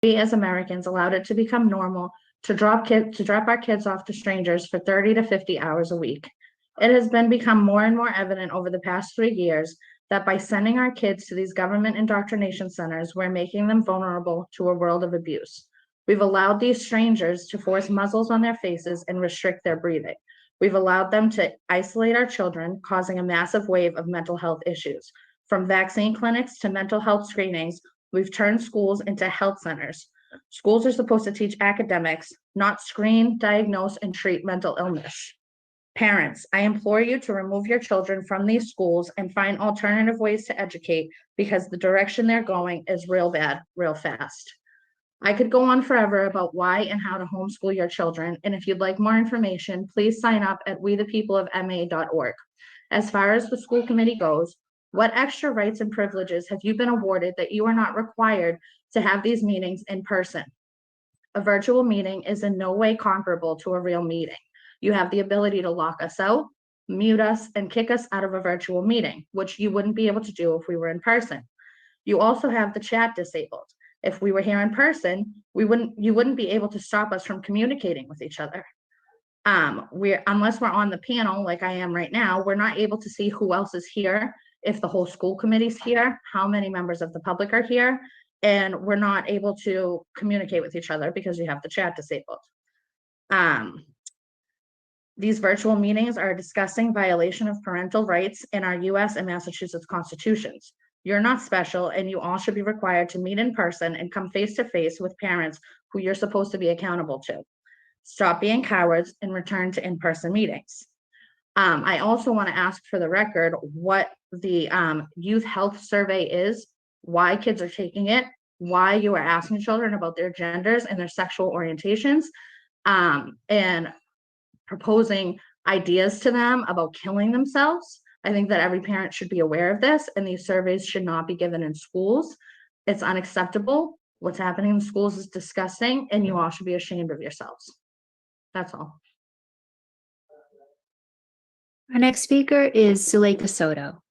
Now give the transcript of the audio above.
We as Americans allowed it to become normal to drop our kids off to strangers for 30 to 50 hours a week. It has become more and more evident over the past 3 years that by sending our kids to these government indoctrination centers, we're making them vulnerable to a world of abuse. We've allowed these strangers to force muzzles on their faces and restrict their breathing. We've allowed them to isolate our children, causing a massive wave of mental health issues. From vaccine clinics to mental health screenings, we've turned schools into health centers. Schools are supposed to teach academics, not screen, diagnose, and treat mental illness. Parents, I implore you to remove your children from these schools and find alternative ways to educate, because the direction they're going is real bad, real fast. I could go on forever about why and how to homeschool your children, and if you'd like more information, please sign up at wethepeopleofma.org. As far as the school committee goes, what extra rights and privileges have you been awarded that you are not required to have these meetings in person? A virtual meeting is in no way comparable to a real meeting. You have the ability to lock us out, mute us, and kick us out of a virtual meeting, which you wouldn't be able to do if we were in person. You also have the chat disabled. If we were here in person, you wouldn't be able to stop us from communicating with each other. Unless we're on the panel like I am right now, we're not able to see who else is here, if the whole school committee's here, how many members of the public are here, and we're not able to communicate with each other because we have the chat disabled. These virtual meetings are a disgusting violation of parental rights in our US and Massachusetts constitutions. You're not special, and you all should be required to meet in person and come face to face with parents who you're supposed to be accountable to. Stop being cowards and return to in-person meetings. I also want to ask for the record what the youth health survey is, why kids are taking it, why you are asking children about their genders and their sexual orientations, and proposing ideas to them about killing themselves. I think that every parent should be aware of this, and these surveys should not be given in schools. It's unacceptable. What's happening in schools is disgusting, and you all should be ashamed of yourselves. That's all. Our next speaker is Suleika Soto.